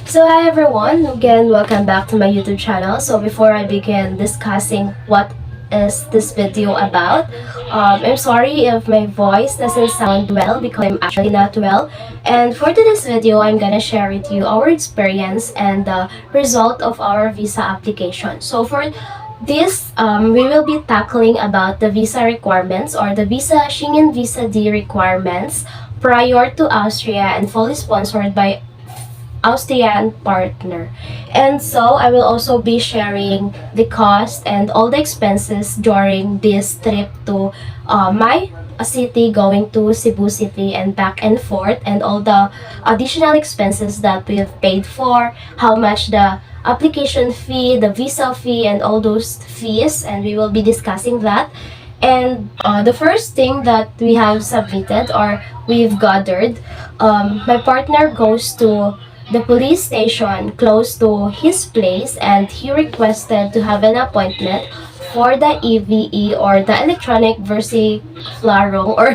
So hi everyone, again welcome back to my YouTube channel. So before I begin discussing what is this video about, I'm sorry if my voice doesn't sound well because I'm actually not well. And for today's video, I'm gonna share with you our experience and the result of our visa application. So for this, we will be tackling about the visa requirements or the Schengen Visa D requirements prior to Austria and fully sponsored by Austrian partner. And so I will also be sharing the cost and all the expenses during this trip to my city, going to Cebu City and back and forth, and all the additional expenses that we have paid for, how much the application fee, the visa fee, and all those fees, and we will be discussing that. And the first thing that we have submitted or we've gathered, my partner goes to the police station close to his place and he requested to have an appointment for the EVE or the electronic versiflarong or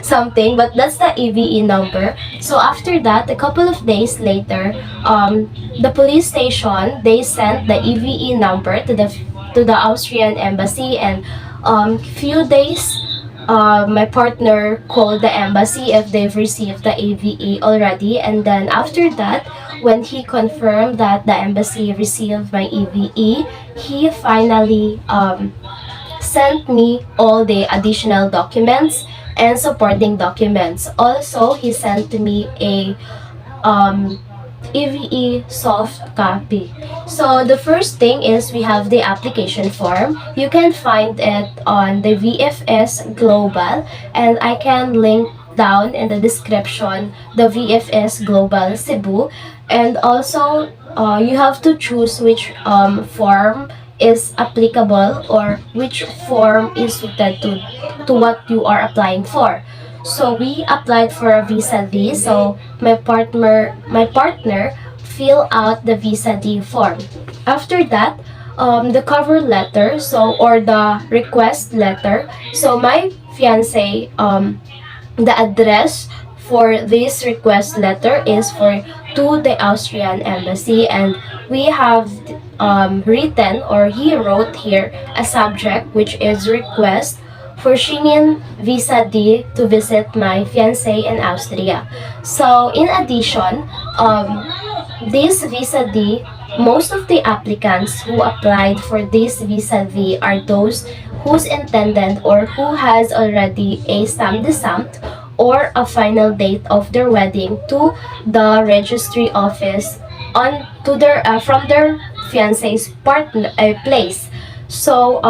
something, but that's the EVE number. So after that, a couple of days later, the police station, they sent the EVE number to the Austrian embassy, and few days my partner called the embassy if they've received the AVE already, and then after that, when he confirmed that the embassy received my EVE, he finally sent me all the additional documents and supporting documents. Also, he sent me a EVE soft copy. So the first thing is we have the application form. You can find it on the VFS Global, and I can link down in the description the VFS Global Cebu. And also you have to choose which form is applicable or which form is suited to what you are applying for. So we applied for a visa D. So my partner fill out the visa D form. After that, the cover letter, or the request letter. So my fiance, the address for this request letter is for to the Austrian embassy, and we have written, or he wrote here a subject which is request for Schengen Visa D to visit my fiance in Austria. So in addition, this Visa D, most of the applicants who applied for this Visa D are those whose intended or who has already a stamp de stamped or a final date of their wedding to the registry office on to their from their fiance's partner place. So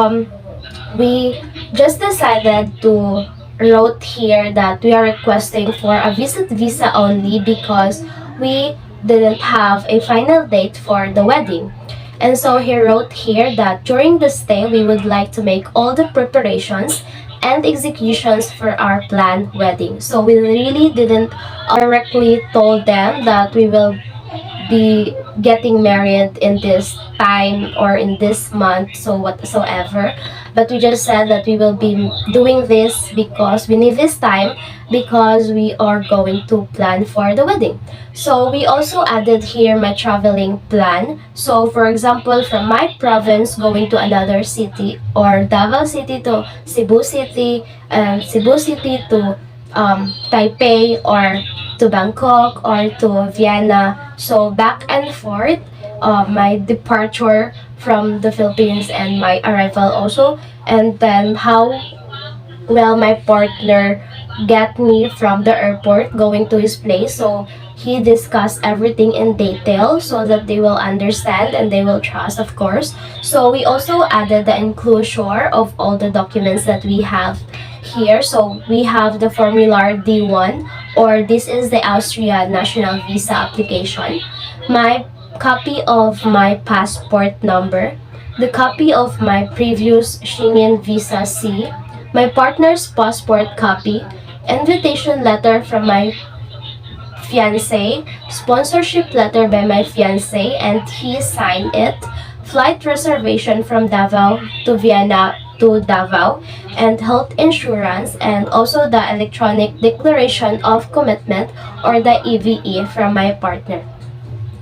we just decided to wrote here that we are requesting for a visit visa only because we didn't have a final date for the wedding. And so he wrote here that during the stay we would like to make all the preparations and executions for our planned wedding. So we really didn't directly told them that we will be getting married in this time or in this month, so whatsoever, but we just said that we will be doing this because we need this time because we are going to plan for the wedding. So we also added here my traveling plan. So for example, from my province going to another city, or Davao City to Cebu City, and Cebu City to Taipei, or to Bangkok, or to Vienna. So back and forth, my departure from the Philippines and my arrival also, and then how well my partner get me from the airport going to his place. So he discussed everything in detail so that they will understand and they will trust, of course. So we also added the enclosure of all the documents that we have here. So we have the Formular D1, or this is the Austria National Visa application, my copy of my passport number, the copy of my previous Schengen Visa C, my partner's passport copy, invitation letter from my fiance, sponsorship letter by my fiance and he signed it, flight reservation from Davao to Vienna to Davao, and health insurance, and also the electronic declaration of commitment, or the EVE, from my partner.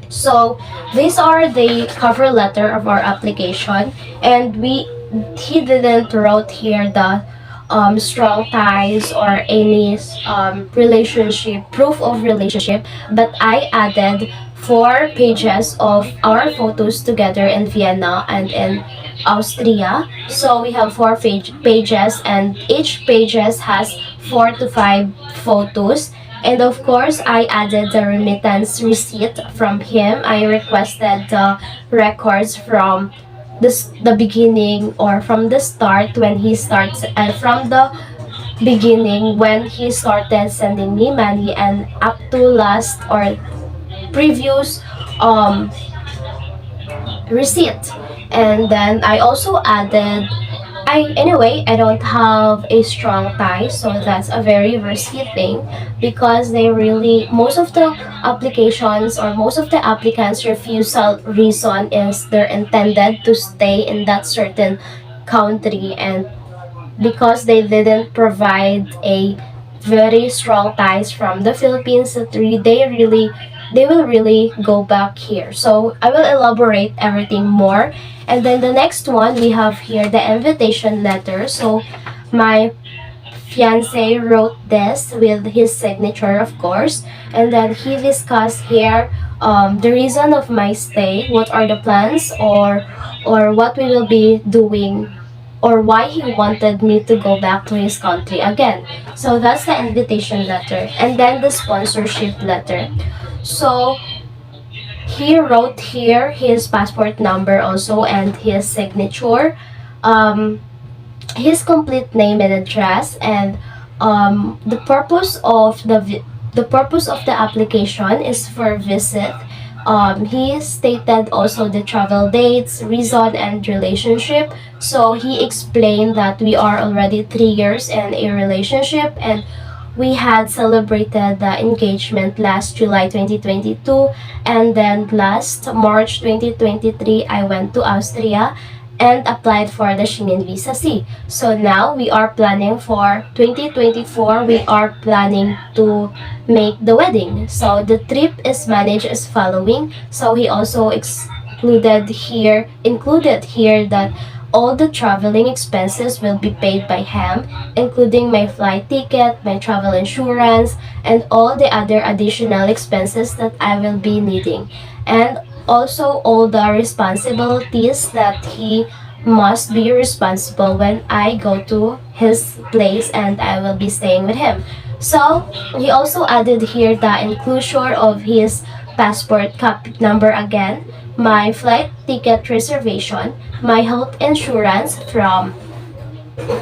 So these are the cover letter of our application, and he didn't wrote here the strong ties or any relationship proof of relationship, but I added 4 pages of our photos together in Vienna and in Austria. So we have pages, and each pages has 4 to 5 photos. And of course, I added the remittance receipt from him. I requested the records from the beginning, or from the start when he starts, and from the beginning when he started sending me money, and up to last or previous um receipt. And then I also added, I don't have a strong tie, so that's a very risky thing, because they really, most of the applications or most of the applicants refusal reason is they're intended to stay in that certain country, and because they didn't provide a very strong ties from the Philippines, that they will really go back here. So I will elaborate everything more. And then the next one, we have here the invitation letter. So my fiance wrote this with his signature, of course, and then he discussed here the reason of my stay, what are the plans, or what we will be doing, or why he wanted me to go back to his country again. So that's the invitation letter. And then the sponsorship letter. So he wrote here his passport number also, and his signature, um, his complete name and address, and the purpose of the purpose of the application is for visit. He stated also the travel dates, reason, and relationship. So he explained that we are already 3 years in a relationship, and we had celebrated the engagement last July 2022, and then last March 2023 I went to Austria and applied for the Schengen Visa C. So now we are planning for 2024, we are planning to make the wedding. So the trip is managed as following. So he also included here that all the traveling expenses will be paid by him, including my flight ticket, my travel insurance, and all the other additional expenses that I will be needing. And also all the responsibilities that he must be responsible when I go to his place and I will be staying with him. So he also added here the inclusion of his passport copy number again, my flight ticket reservation, my health insurance from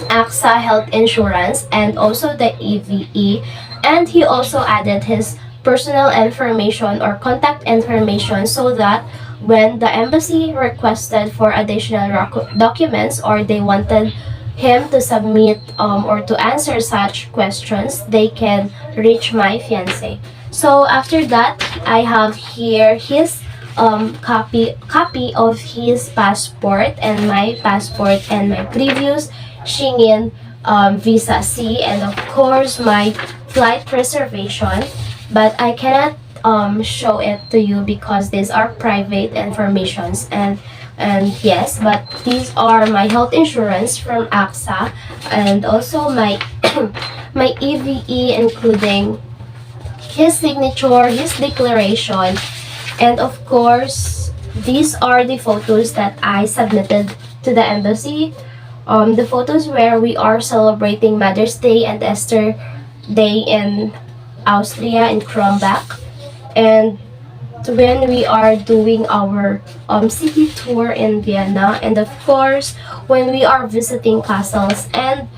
AXA Health Insurance, and also the EVE. And he also added his personal information or contact information, so that when the embassy requested for additional documents, or they wanted him to submit or to answer such questions, they can reach my fiance. So after that, I have here his copy of his passport, and my passport, and my previous Schengen visa C, and of course my flight reservation. But I cannot show it to you because these are private informations, and yes, but these are my health insurance from AXA, and also my my EVE, including his signature, his declaration, and of course these are the photos that I submitted to the embassy. The photos where we are celebrating Mother's Day and Easter Day in Austria, in Kronbach, and when we are doing our city tour in Vienna, and of course when we are visiting castles and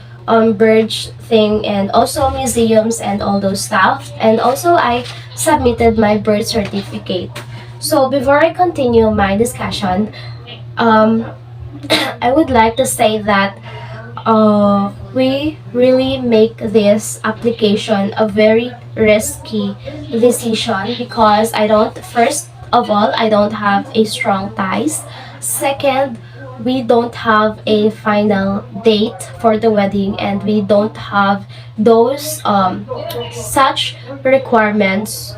bridge thing, and also museums and all those stuff. And also I submitted my birth certificate. So before I continue my discussion, um, I would like to say that we really make this application a very risky decision, because first of all, I don't have a strong ties. Second, we don't have a final date for the wedding, and we don't have those such requirements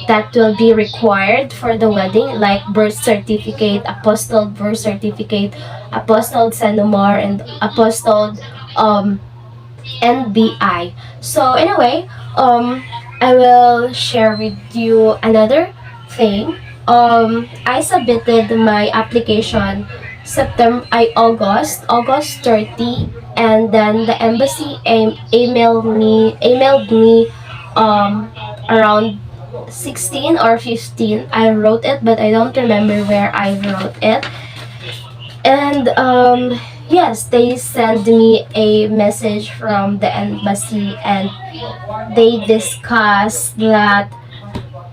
that will be required for the wedding, like birth certificate, apostilled birth certificate, apostilled senomar, and apostilled NBI. So anyway, I will share with you another thing. I submitted my application August 30, and then the embassy emailed me around 16 or 15. I wrote it, but I don't remember where I wrote it. And yes, they sent me a message from the embassy, and they discussed that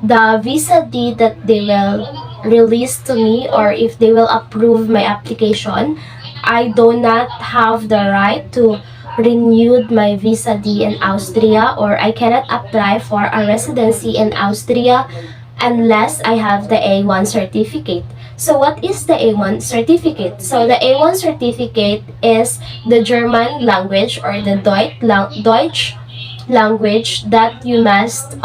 the visa date that they will release to me, or if they will approve my application, I do not have the right to renew my visa D in Austria, or I cannot apply for a residency in Austria unless I have the A1 certificate. So what is the A1 certificate? So the A1 certificate is the German language, or the Deutsch language that you must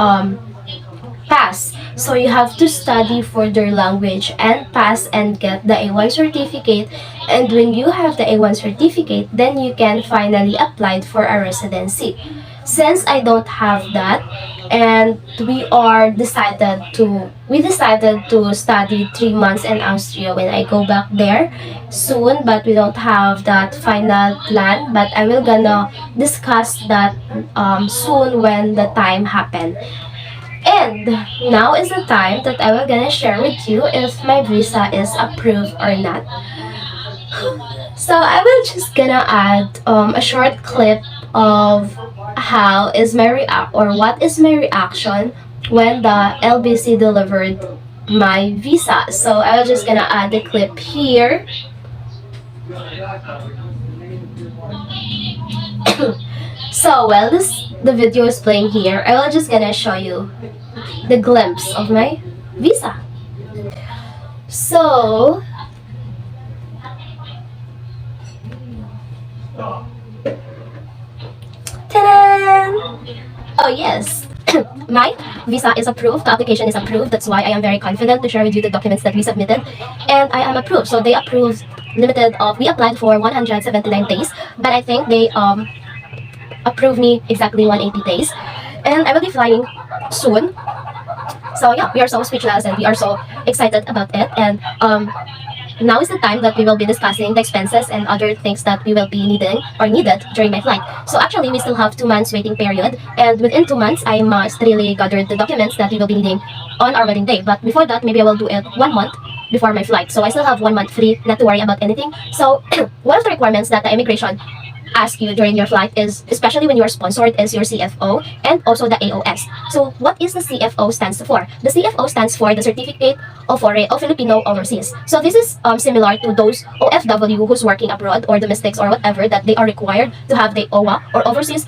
pass. So you have to study further language and pass and get the A1 certificate. And when you have the A1 certificate, then you can finally apply for a residency. Since I don't have that, and we decided to study 3 months in Austria when I go back there soon, but we don't have that final plan. But I will gonna discuss that soon when the time happen. And now is the time that I will gonna share with you if my visa is approved or not. So I will just gonna add a short clip of how is my what is my reaction when the LBC delivered my visa. So I will just gonna add the clip here. So while the video is playing here, I will just gonna show you the glimpse of my visa. So ta-da! Oh yes, my visa is approved, the application is approved. That's why I am very confident to share with you the documents that we submitted, and I am approved. So they approved we applied for 179 days, but I think they approved me exactly 180 days, and I will be flying soon. So yeah, we are so speechless and we are so excited about it. And now is the time that we will be discussing the expenses and other things that we will be needed during my flight. So actually, we still have 2 months waiting period, and within 2 months, I must really gather the documents that we will be needing on our wedding day. But before that, maybe I will do it 1 month before my flight. So I still have 1 month free, not to worry about anything. So one of the requirements that the immigration ask you during your flight is, especially when you are sponsored, is your CFO and also the AOS. So what is the CFO stands for? The CFO stands for the Certificate of Filipino Overseas. So this is similar to those OFW who's working abroad or domestics or whatever, that they are required to have the OWA or overseas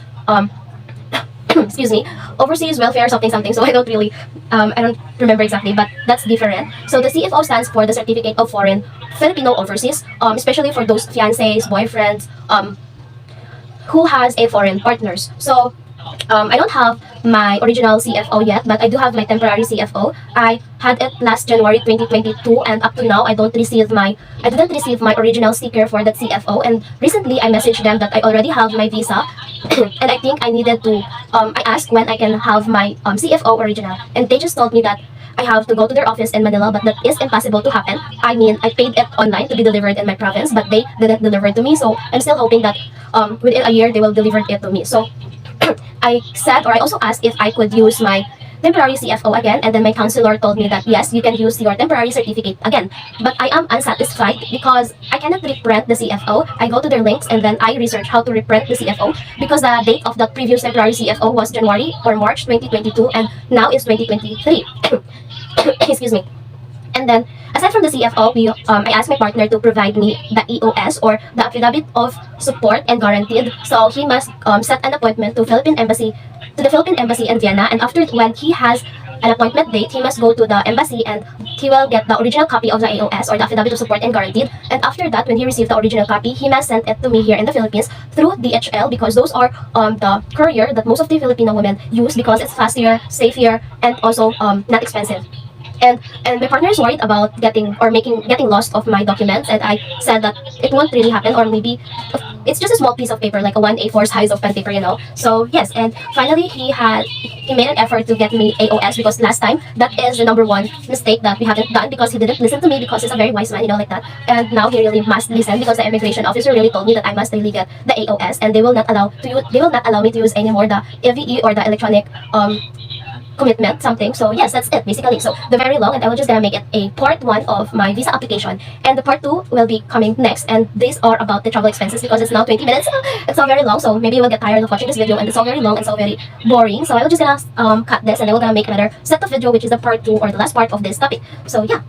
excuse me, overseas welfare something something. So I don't really I don't remember exactly, but that's different. So the CFO stands for the Certificate of Foreign Filipino Overseas, especially for those fiancés, boyfriends, who has a foreign partners. So I don't have my original CFO yet, but I do have my temporary CFO. I had it last January 2022, and up to now I didn't receive my original sticker for that CFO. And recently I messaged them that I already have my visa and I think I needed to I asked when I can have my CFO original, and they just told me that I have to go to their office in Manila, but that is impossible to happen. I mean, I paid it online to be delivered in my province, but they didn't deliver it to me. So I'm still hoping that within a year they will deliver it to me. So I also asked if I could use my temporary CFO again, and then my counselor told me that yes, you can use your temporary certificate again. But I am unsatisfied because I cannot reprint the CFO. I go to their links and then I research how to reprint the CFO, because the date of the previous temporary CFO was January or March 2022, and now is 2023. Excuse me. And then, aside from the CFO, I asked my partner to provide me the EOS, or the Affidavit of Support and Guaranteed. So he must set an appointment to the Philippine Embassy in Vienna, and after when he has an appointment date, he must go to the embassy and he will get the original copy of the AOS or the affidavit of support and guaranteed. And after that, when he received the original copy, he must send it to me here in the Philippines through DHL, because those are the courier that most of the Filipino women use because it's faster, safer, and also not expensive. And my partner is worried about getting lost of my documents, and I said that it won't really happen, or maybe it's just a small piece of paper, like a 1 A4 size of pen paper, you know. So yes, and finally he made an effort to get me AOS, because last time that is the number one mistake that we haven't done, because he didn't listen to me, because he's a very wise man, you know, like that. And now he really must listen, because the immigration officer really told me that I must really get the AOS, and they will not allow me to use anymore the EVE or the electronic commitment something. So yes, that's it basically. So the very long, and I will just gonna make it a part 1 of my visa application, and the part 2 will be coming next, and these are about the travel expenses, because it's now 20 minutes. It's so very long, so maybe you will get tired of watching this video, and it's so very long and so very boring. So I will just gonna cut this, and I will gonna make another set of video, which is the part 2 or the last part of this topic. So yeah.